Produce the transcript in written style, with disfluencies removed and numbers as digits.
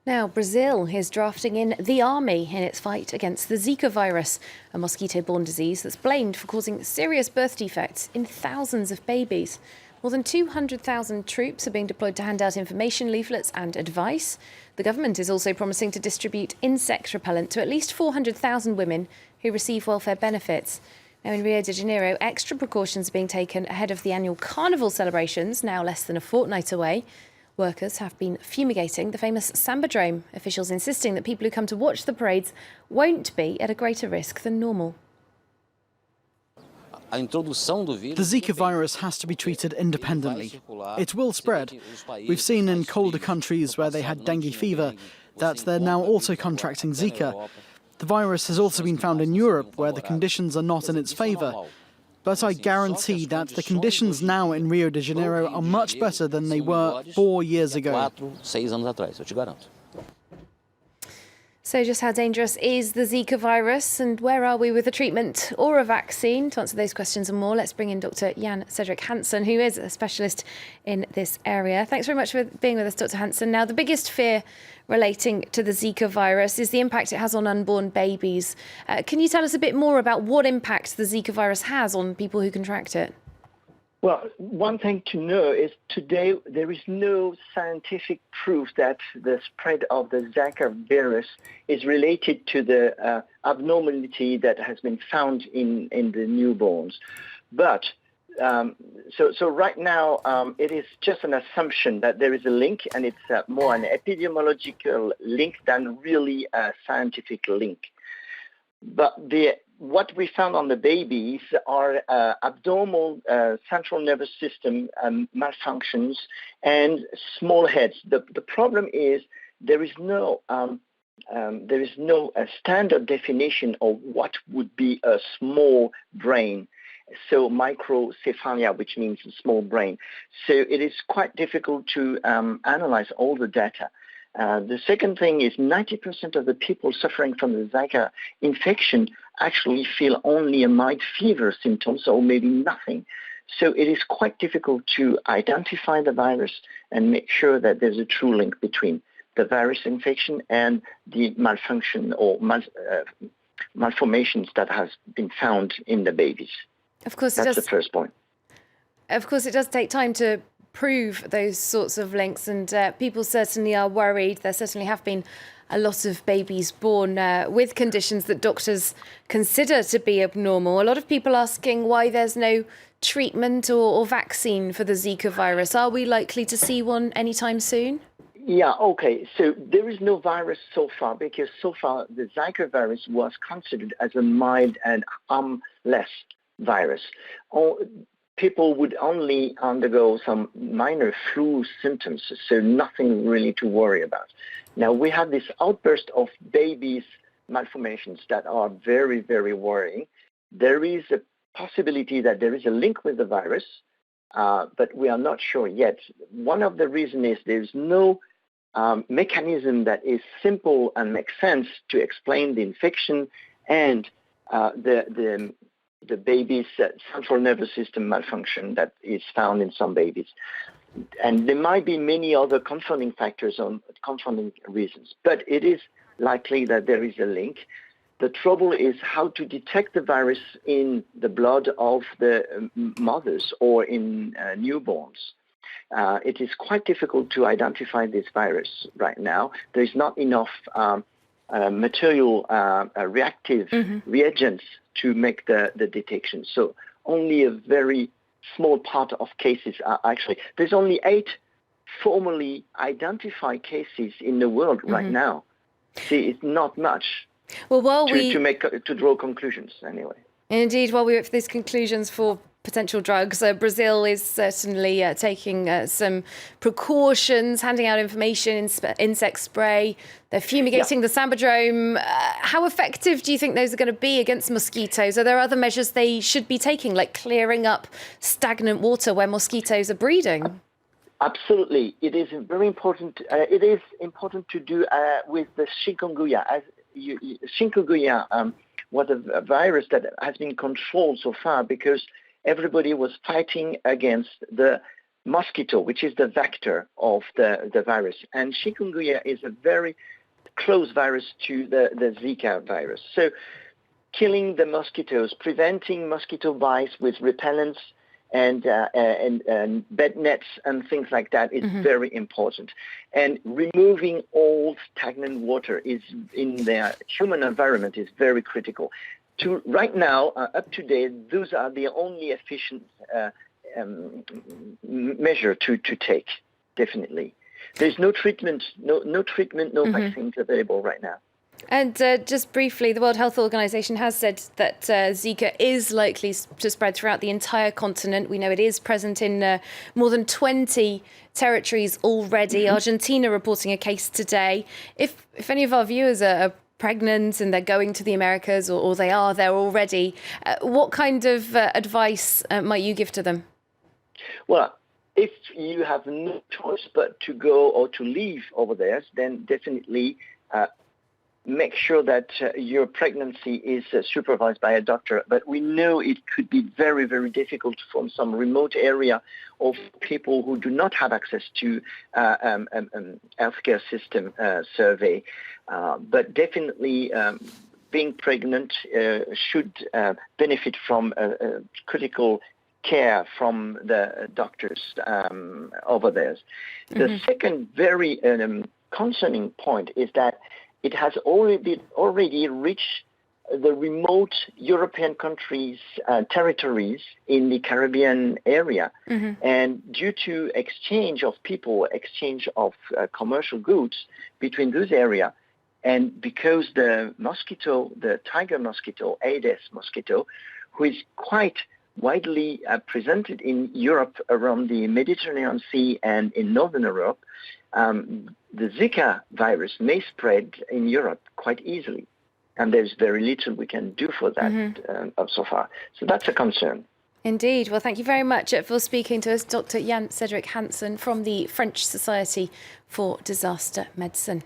Now, Brazil is drafting in the army in its fight against the Zika virus, a mosquito-borne disease that's blamed for causing serious birth defects in thousands of babies. More than 200,000 troops are being deployed to hand out information leaflets and advice. The government is also promising to distribute insect repellent to at least 400,000 women who receive welfare benefits. Now, in Rio de Janeiro, extra precautions are being taken ahead of the annual carnival celebrations, now less than a fortnight away. Workers have been fumigating the famous Sambadrome, officials insisting that people who come to watch the parades won't be at a greater risk than normal. The Zika virus has to be treated independently. It will spread. We've seen in colder countries where they had dengue fever that they're now also contracting Zika. The virus has also been found in Europe where the conditions are not in its favour. But I guarantee that the conditions now in Rio de Janeiro are much better than they were 4 years ago. So just how dangerous is the Zika virus, and where are we with a treatment or a vaccine? To answer those questions and more, let's bring in Dr. Jan-Cedric Hansen, who is a specialist in this area. Thanks very much for being with us, Dr. Hansen. Now, the biggest fear relating to the Zika virus is the impact it has on unborn babies. Can you tell us a bit more about what impact the Zika virus has on people who contract it? Well, one thing to know is today there is no scientific proof that the spread of the Zika virus is related to the abnormality that has been found in the newborns. But so right now it is just an assumption that there is a link, and it's more an epidemiological link than really a scientific link. But what we found on the babies are abnormal central nervous system malfunctions and small heads. The problem is there is no standard definition of what would be a small brain. So microcephalia, which means a small brain. So it is quite difficult to analyze all the data. The second thing is 90% of the people suffering from the Zika infection actually feel only a mild fever symptoms or maybe nothing. So it is quite difficult to identify the virus and make sure that there's a true link between the virus infection and the malfunction or malformations that has been found in the babies. Of course, that's the first point. Of course, it does take time to prove those sorts of links, and people certainly are worried. There certainly have been a lot of babies born with conditions that doctors consider to be abnormal. A lot of people asking why there's no treatment or vaccine for the Zika virus. Are we likely to see one anytime soon? Yeah, okay. So there is no virus so far, because so far the Zika virus was considered as a mild and harmless virus. People would only undergo some minor flu symptoms, so nothing really to worry about. Now, we have this outburst of babies' malformations that are very, very worrying. There is a possibility that there is a link with the virus, but we are not sure yet. One of the reasons is there's no mechanism that is simple and makes sense to explain the infection and the baby's central nervous system malfunction that is found in some babies. And there might be many other confounding factors on confounding reasons, but it is likely that there is a link. The trouble is how to detect the virus in the blood of the mothers or in newborns. It is quite difficult to identify this virus right now. There is not enough material reactive reagents to make the detection. So only a very small part of cases are actually, there's only 8 formally identified cases in the world right now. See, it's not much to draw conclusions anyway. Indeed, while we wait for these conclusions for potential drugs, Brazil is certainly taking some precautions, handing out information, insect spray. They're fumigating the Sambadrome. How effective do you think those are going to be against mosquitoes? Are there other measures they should be taking, like clearing up stagnant water where mmosquitoes are breeding? Absolutely. It is very important. It is important to do with the chikungunya. Chikungunya was a virus that has been controlled so far because everybody was fighting against the mosquito, which is the vector of the virus. And chikungunya is a very close virus to the Zika virus. So killing the mosquitoes, preventing mosquito bites with repellents and bed nets and things like that is very important. And removing all stagnant water is in the human environment is very critical. Right now, up to date, those are the only efficient measure to take, definitely. There's no treatment, no vaccines available right now. And just briefly, the World Health Organization has said that Zika is likely to spread throughout the entire continent. We know it is present in more than 20 territories already. Argentina reporting a case today. If any of our viewers are pregnant and they're going to the Americas or they are there already, what kind of advice might you give to them? Well, if you have no choice but to go or to leave over there, then definitely make sure that your pregnancy is supervised by a doctor. But we know it could be very, very difficult from some remote area of people who do not have access to healthcare system survey. But definitely being pregnant should benefit from critical care from the doctors over there. The second very concerning point is that it has already reached the remote European countries' territories in the Caribbean area. And due to exchange of people, exchange of commercial goods between those areas, and because the mosquito, the tiger mosquito, Aedes mosquito, who is quite widely presented in Europe around the Mediterranean Sea and in Northern Europe, the Zika virus may spread in Europe quite easily. And there's very little we can do for that so far. So that's a concern. Indeed. Well, thank you very much for speaking to us, Dr. Jan-Cedric Hansen from the French Society for Disaster Medicine.